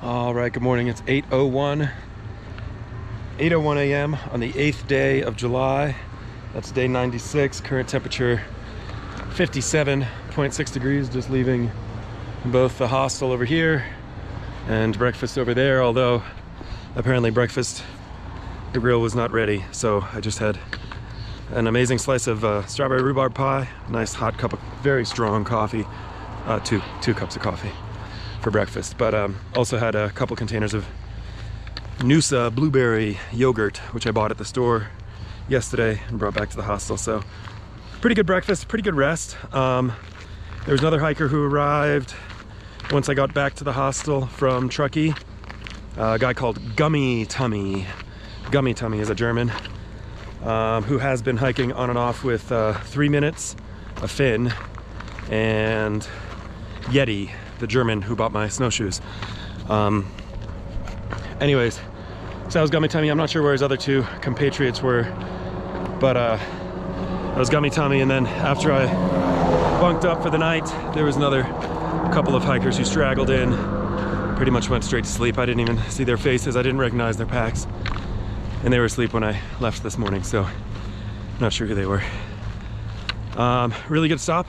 All right, good morning. It's 8:01 a.m. on the 8th day of July. That's day 96. Current temperature 57.6 degrees. Just leaving both the hostel over here and breakfast over there, although apparently breakfast, the grill was not ready. So I just had an amazing slice of strawberry rhubarb pie, nice hot cup of very strong coffee, two cups of coffee for breakfast, but also had a couple containers of Noosa blueberry yogurt, which I bought at the store yesterday and brought back to the hostel. So pretty good breakfast, pretty good rest. There was another hiker who arrived once I got back to the hostel from Truckee, a guy called Gummy Tummy. Gummy Tummy is a German who has been hiking on and off with 3 Minutes, a Finn, and Yeti, the German who bought my snowshoes. Anyways, so that was Gummy Tummy. I'm not sure where his other two compatriots were, but that was Gummy Tummy. And then after I bunked up for the night, there was another couple of hikers who straggled in, pretty much went straight to sleep. I didn't even see their faces. I didn't recognize their packs, and they were asleep when I left this morning, so I'm not sure who they were. Really good stop.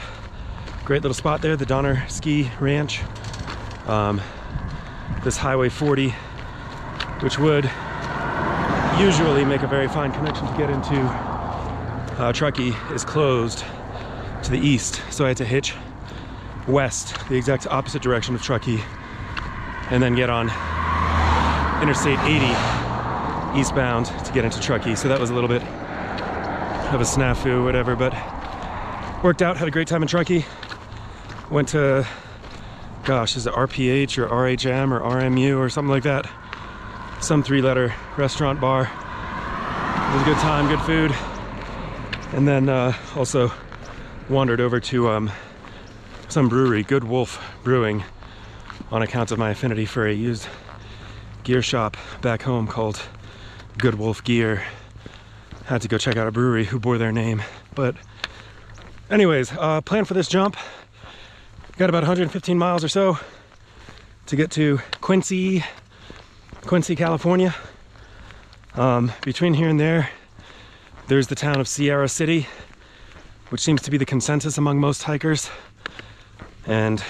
Great little spot there, the Donner Ski Ranch. This Highway 40, which would usually make a very fine connection to get into Truckee, is closed to the east. So I had to hitch west, the exact opposite direction of Truckee, and then get on Interstate 80 eastbound to get into Truckee. So that was a little bit of a snafu, whatever, but worked out, had a great time in Truckee. Went to, gosh, is it RPH or RHM or RMU or something like that? Some 3-letter restaurant bar. It was a good time, good food. And then also wandered over to some brewery, Good Wolf Brewing, on account of my affinity for a used gear shop back home called Good Wolf Gear. Had to go check out a brewery who bore their name. But anyways, plan for this jump. Got about 115 miles or so to get to Quincy, California. Between here and there, there's the town of Sierra City, which seems to be the consensus among most hikers. And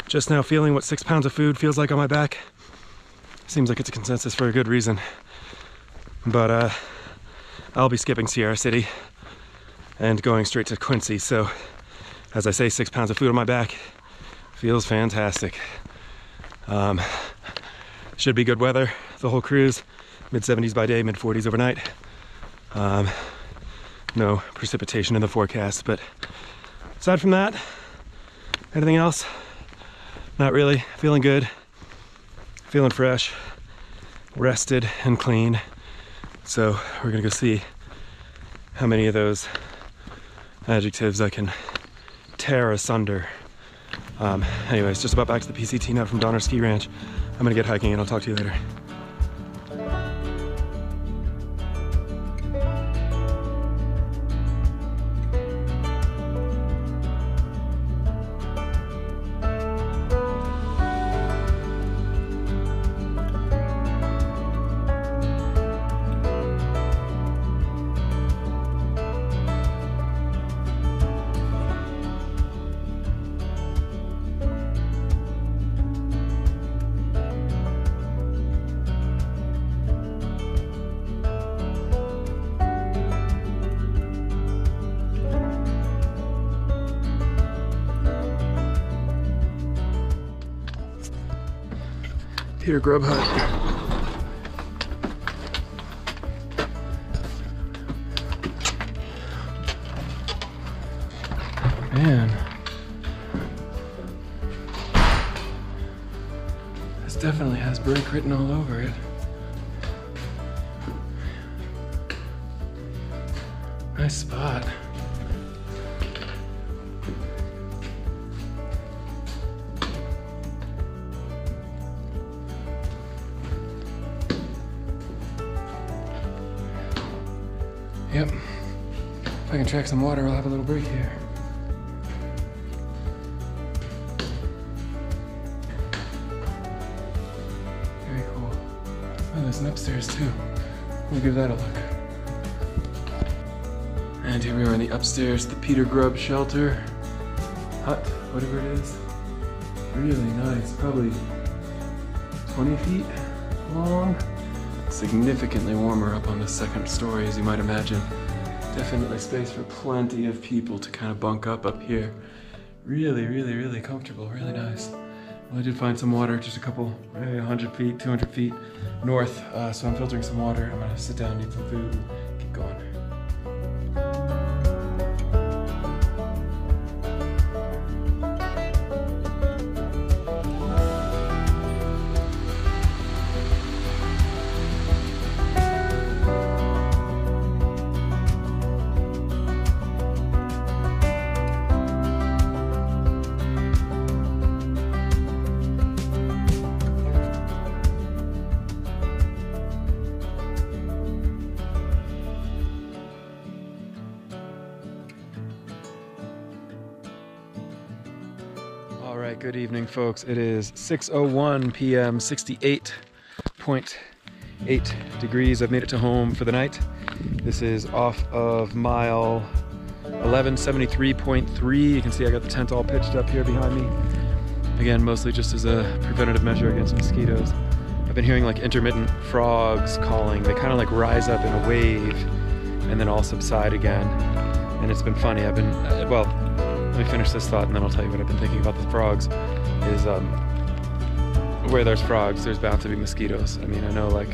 just now feeling what 6 pounds of food feels like on my back. Seems like it's a consensus for a good reason. But I'll be skipping Sierra City and going straight to Quincy. So as I say, 6 pounds of food on my back feels fantastic. Should be good weather the whole cruise. Mid-70s by day, mid-40s overnight. No precipitation in the forecast, but aside from that, anything else? Not really. Feeling good, feeling fresh, rested and clean. So we're gonna go see how many of those adjectives I can tear asunder. Anyways, just about back to the PCT now from Donner Ski Ranch. I'm gonna get hiking and I'll talk to you later. Peter Grub Hut. Man, this definitely has break written all over it. Nice spot. Yep. If I can track some water, I'll have a little break here. there's an upstairs too. We'll give that a look. And here we are in the upstairs, the Peter Grubb shelter. Hut, whatever it is. Really nice, probably 20 feet long. Significantly warmer up on the second story, as you might imagine. Definitely space for plenty of people to kind of bunk up here. Really, really, really comfortable, really nice. Well, I did find some water, just a couple, maybe 100 feet, 200 feet north. So I'm filtering some water. I'm gonna sit down, eat some food, and keep going. All right, good evening, folks. It is 6:01 p.m., 68.8 degrees. I've made it to home for the night. This is off of mile 1173.3. You can see I got the tent all pitched up here behind me. Again, mostly just as a preventative measure against mosquitoes. I've been hearing like intermittent frogs calling. They kind of like rise up in a wave and then all subside again. And it's been funny. I've been, well, let me finish this thought and then I'll tell you what I've been thinking about the frogs. Is where there's frogs, there's bound to be mosquitoes. I mean, I know like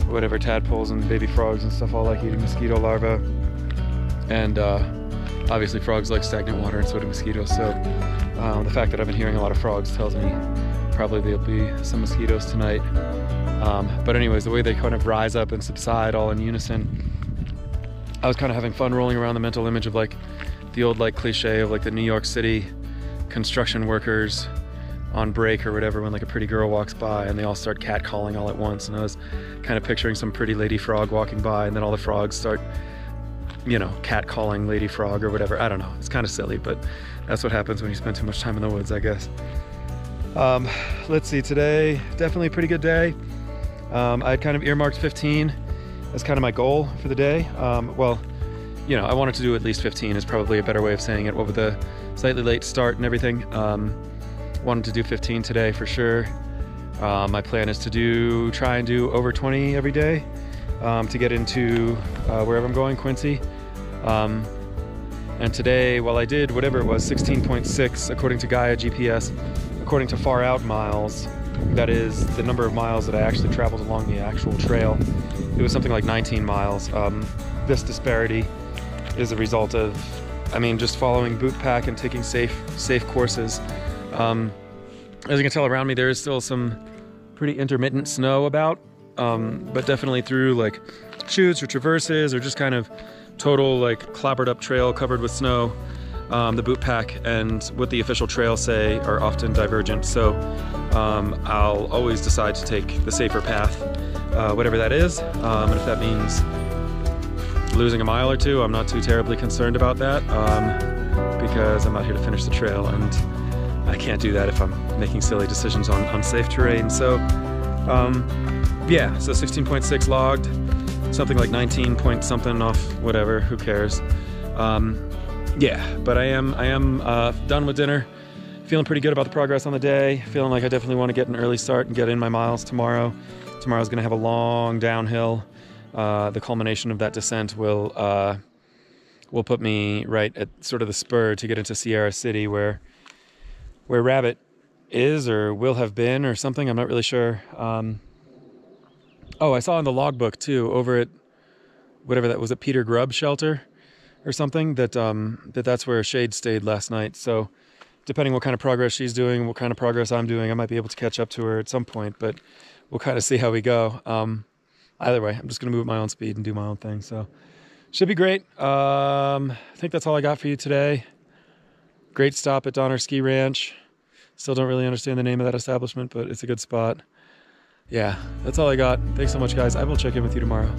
whatever tadpoles and baby frogs and stuff all like eating mosquito larvae. And obviously frogs like stagnant water and so do mosquitoes. So the fact that I've been hearing a lot of frogs tells me probably there'll be some mosquitoes tonight. But anyways, the way they kind of rise up and subside all in unison, I was kind of having fun rolling around the mental image of like the old like cliche of like the New York City construction workers on break or whatever when like a pretty girl walks by and they all start catcalling all at once. And I was kind of picturing some pretty lady frog walking by and then all the frogs start, you know, catcalling lady frog or whatever. I don't know. It's kind of silly, but that's what happens when you spend too much time in the woods, I guess. Let's see, today, definitely a pretty good day. I had kind of earmarked 15 as kind of my goal for the day. Well, you know, I wanted to do at least 15 is probably a better way of saying it. What with the slightly late start and everything, wanted to do 15 today for sure. My plan is to try and do over 20 every day to get into wherever I'm going, Quincy. And today, while I did whatever it was, 16.6 according to Gaia GPS, according to far out miles, that is the number of miles that I actually traveled along the actual trail, it was something like 19 miles. This disparity is a result of, I mean, just following boot pack and taking safe courses. As you can tell around me, there is still some pretty intermittent snow about, but definitely through like chutes or traverses or just kind of total like clobbered up trail covered with snow. The boot pack and what the official trails say are often divergent, so I'll always decide to take the safer path, whatever that is, and if that means losing a mile or two, I'm not too terribly concerned about that, because I'm out here to finish the trail and I can't do that if I'm making silly decisions on unsafe terrain. So yeah, so 16.6 logged, something like 19 point something off whatever, who cares. Yeah, but I am done with dinner, feeling pretty good about the progress on the day, feeling like I definitely want to get an early start and get in my miles tomorrow. Tomorrow's gonna have a long downhill. The culmination of that descent will put me right at sort of the spur to get into Sierra City, where Rabbit is or will have been or something. I'm not really sure. Oh, I saw in the logbook too, over at whatever that was, at Peter Grubb shelter or something, that's where Shade stayed last night. So depending what kind of progress she's doing, what kind of progress I'm doing, I might be able to catch up to her at some point, but we'll kind of see how we go. Either way, I'm just going to move at my own speed and do my own thing. So should be great. I think that's all I got for you today. Great stop at Donner Ski Ranch. Still don't really understand the name of that establishment, but it's a good spot. Yeah, that's all I got. Thanks so much, guys. I will check in with you tomorrow.